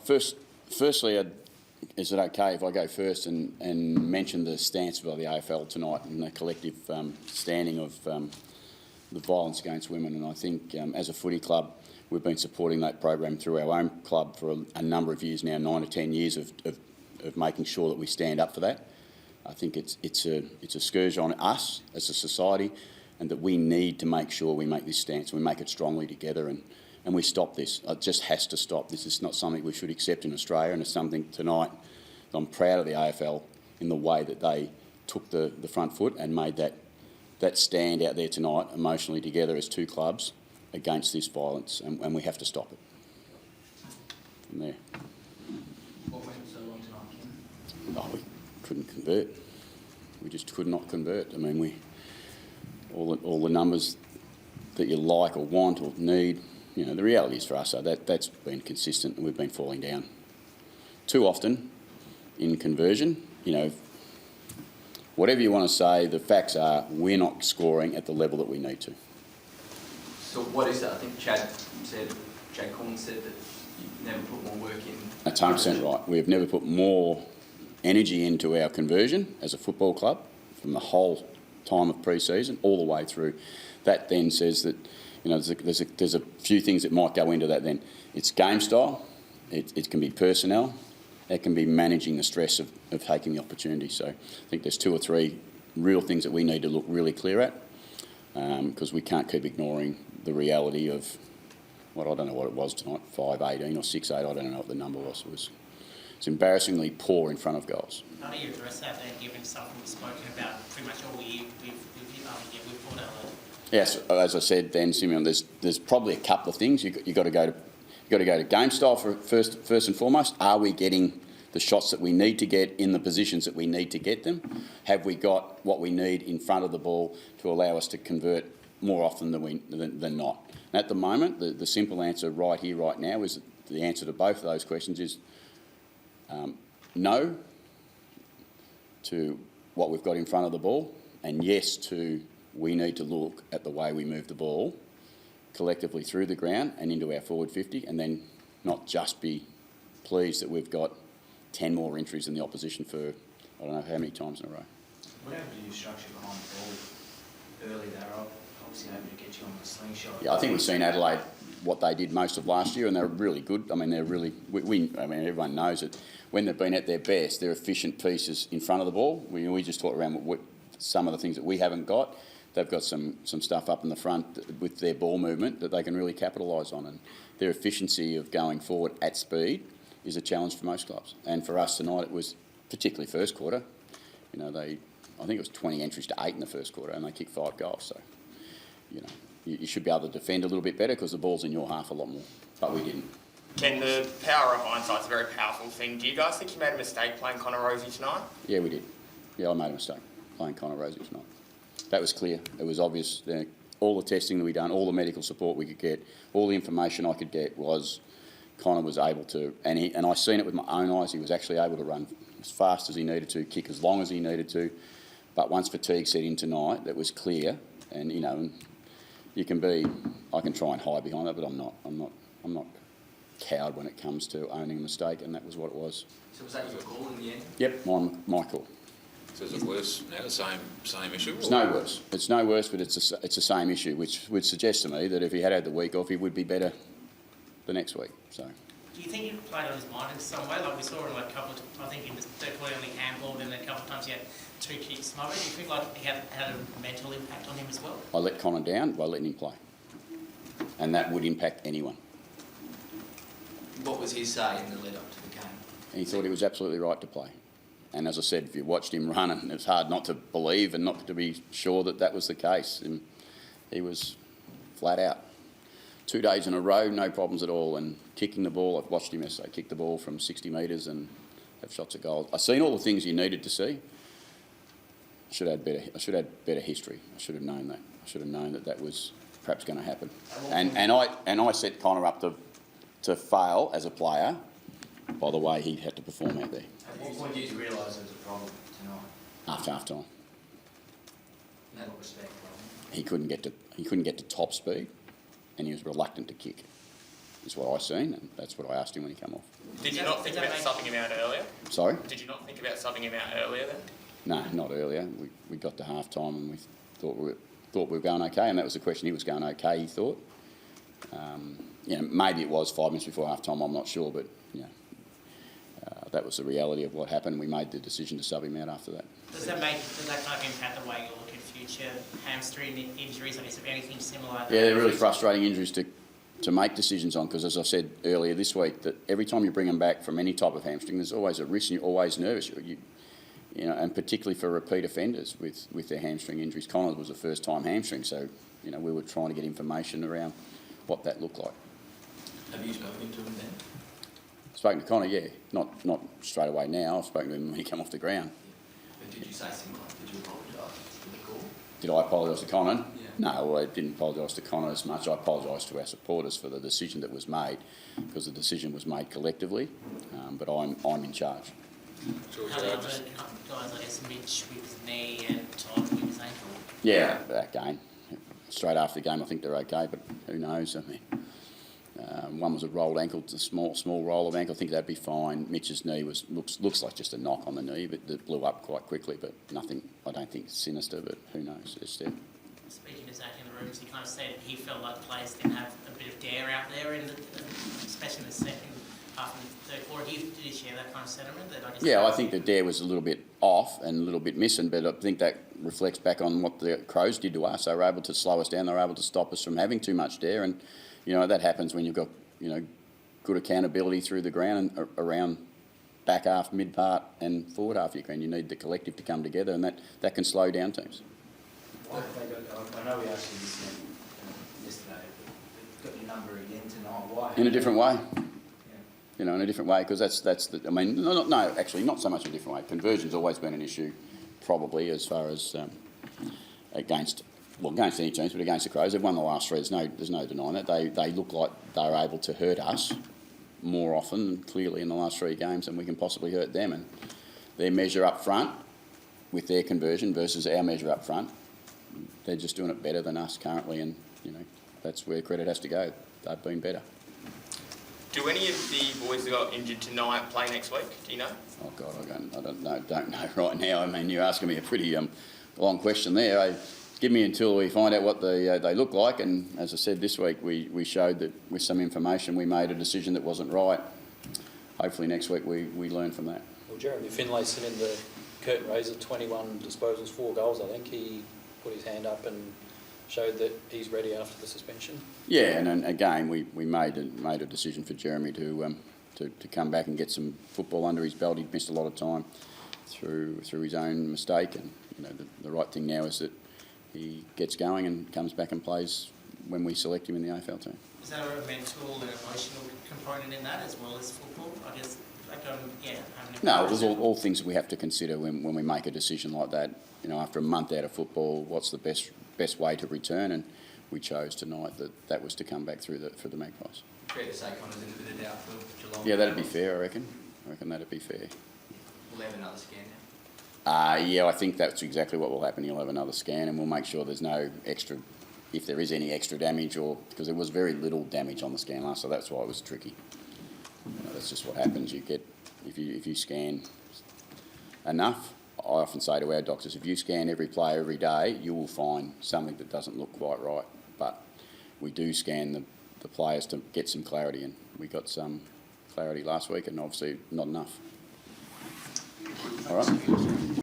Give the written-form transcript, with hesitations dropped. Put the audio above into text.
Right. Firstly, is it okay if I go first and mention the stance by the AFL tonight and the collective standing of the violence against women? And I think as a footy club, we've been supporting that program through our own club for a number of years now, 9 or 10 years of making sure that we stand up for that. I think it's a scourge on us as a society, and that we need to make sure we make this stance, we make it strongly together, and we stop this. It just has to stop. This is not something we should accept in Australia, and it's something tonight I'm proud of the AFL in the way that they took the front foot and made that stand out there tonight emotionally together as two clubs against this violence, and we have to stop it. From there. What went so long tonight, Kim? Oh, we couldn't convert. We just could not convert. I mean, all the numbers that you like or want or need, the reality is for us, that's been consistent, and we've been falling down too often in conversion. Whatever you want to say, the facts are we're not scoring at the level that we need to. So what is that? I think Chad Corn said that you've never put more work in. That's 100% right. We've never put more energy into our conversion as a football club from the whole time of pre-season all the way through. That then says that there's a few things that might go into that then. It's game style, it can be personnel, it can be managing the stress of taking the opportunity. So I think there's 2 or 3 real things that we need to look really clear at, because we can't keep ignoring the reality of I don't know what it was tonight, 5-18 or 6-8, I don't know what the number was. It's embarrassingly poor in front of goals. How do you address that then, given something we've spoken about pretty much all year we've pulled out of? Yes, as I said then, Simeon, there's probably a couple of things. You've got to go to game style for first and foremost. Are we getting the shots that we need to get in the positions that we need to get them? Have we got what we need in front of the ball to allow us to convert more often than not? And at the moment, the simple answer right here, right now, is the answer to both of those questions is no to what we've got in front of the ball, and yes to we need to look at the way we move the ball collectively through the ground and into our forward 50, and then not just be pleased that we've got 10 more entries than the opposition for I don't know how many times in a row. Whatever you structure behind the ball early, they're obviously able to get you on the slingshot. Yeah, I think we've seen Adelaide, what they did most of last year, and they're really good. I mean, they're really... everyone knows it. When they've been at their best, they're efficient pieces in front of the ball. We just talk around some of the things that we haven't got. They've got some stuff up in the front with their ball movement that they can really capitalise on, and their efficiency of going forward at speed is a challenge for most clubs. And for us tonight, it was particularly first quarter. I think it was 20 entries to 8 in the first quarter, and they kicked 5 goals. So, you should be able to defend a little bit better because the ball's in your half a lot more, but we didn't. Ken, the power of hindsight's a very powerful thing. Do you guys think you made a mistake playing Connor Rozee tonight? Yeah, we did. Yeah, I made a mistake playing Connor Rozee tonight. That was clear. It was obvious. All the testing that we done, all the medical support we could get, all the information I could get was Connor was able to, and I seen it with my own eyes. He was actually able to run as fast as he needed to, kick as long as he needed to. But once fatigue set in tonight, that was clear. And I can try and hide behind that, but I'm not cowed when it comes to owning a mistake, and that was what it was. So was that your call in the end? Yep, my call. So is it worse now, the same issue? It's no worse. It's no worse, but it's the same issue, which would suggest to me that if he had the week off, he would be better the next week. So. Do you think he played on his mind in some way? Like we saw him a couple of times, I think in the third quarter only handballed, and then a couple of times he had 2 kicks smothered. Do you think like he had a mental impact on him as well? I let Connor down by letting him play, and that would impact anyone. What was his say in the lead up to the game? And he thought he was absolutely right to play. And as I said, if you watched him run, and it's hard not to believe and not to be sure that was the case. And he was flat out. 2 days in a row, no problems at all. And kicking the ball, I've watched him yesterday, kick the ball from 60 metres and have shots at goal. I've seen all the things you needed to see. I should have better history. I should have known that. I should have known that was perhaps going to happen. And I set Connor up to fail as a player by the way he had to perform out there. At what point did you realise there was a problem tonight? After half time. In that respect, he couldn't get to top speed, and he was reluctant to kick. is what I seen, and that's what I asked him when he came off. Did you Does not that- think does that about make- subbing him out earlier? Sorry? Did you not think about subbing him out earlier then? No, not earlier. We got to half time and we thought we were going okay, and that was the question. He was going okay, he thought. Maybe it was 5 minutes before half time, I'm not sure, but that was the reality of what happened. We made the decision to sub him out after that. Does that kind of impact the way you look at future hamstring injuries? I guess if anything similar. Yeah, they're really frustrating injuries to make decisions on, because as I said earlier this week, that every time you bring them back from any type of hamstring, there's always a risk, and you're always nervous. And particularly for repeat offenders with their hamstring injuries. Connors was a first-time hamstring, so we were trying to get information around what that looked like. Have you spoken to him then? Spoken to Connor, yeah, not straight away now. I've spoken to him when he came off the ground. But did you say similar? Did you apologise for the call? Did I apologise to Connor? Yeah. No, I didn't apologise to Connor as much. I apologised to our supporters for the decision that was made, because the decision was made collectively, but I'm in charge. George, How the other just guys, I guess Mitch with his knee and Todd with his ankle? Yeah, that game. Straight after the game, I think they're okay, but who knows? I mean, one was a rolled ankle, it's a small roll of ankle. I think that'd be fine. Mitch's knee looks like just a knock on the knee, but it blew up quite quickly. But nothing, I don't think sinister, but who knows? It's there. Speaking to Zach in the rooms, he kind of said he felt like players can have a bit of dare out there, especially in the second half and the third quarter. Did he share that kind of sentiment? Yeah, I think the dare was a little bit off and a little bit missing, but I think that reflects back on what the Crows did to us. They were able to slow us down. They were able to stop us from having too much dare, and that happens when you've got good accountability through the ground and around back half, mid part, and forward half of your ground. You need the collective to come together, and that can slow down teams. I know we asked you this yesterday, but got your number again tonight. Why? In a different way. Yeah. In a different way, because that's the. I mean, no, actually, not so much a different way. Conversion's always been an issue, probably as far as against any teams, but against the Crows, they've won the last three. There's no denying that. They look like they're able to hurt us more often, clearly, in the last three games than we can possibly hurt them. And their measure up front with their conversion versus our measure up front, they're just doing it better than us currently, and that's where credit has to go. They've been better. Do any of the boys that got injured tonight play next week? Do you know? Oh God, I don't know right now. I mean, you're asking me a pretty long question there. Give me until we find out what they look like, and as I said this week, we showed that with some information we made a decision that wasn't right. Hopefully next week we learn from that. Well, Jeremy Finlayson in the curtain raiser, 21 disposals, 4 goals, I think. He put his hand up and showed that he's ready after the suspension. Yeah, and then again we made a decision for Jeremy to come back and get some football under his belt. He'd missed a lot of time through his own mistake, and the right thing now is that he gets going and comes back and plays when we select him in the AFL team. Is there a mental and emotional component in that as well as football? I guess, No, there's all things that we have to consider when we make a decision like that. After a month out of football, what's the best way to return? And we chose tonight that was to come back for the Magpies. Fair to say Connor's in a bit of doubt for Geelong. Yeah, that'd be fair, I reckon. That'd be fair. We'll have another scan now. Yeah, I think that's exactly what will happen. He'll have another scan, and we'll make sure there's no extra, if there is any extra damage, or because there was very little damage on the scan last, so that's why it was tricky. That's just what happens. You get if you scan enough. I often say to our doctors, if you scan every player every day, you will find something that doesn't look quite right. But we do scan the players to get some clarity, and we got some clarity last week, and obviously not enough. All right.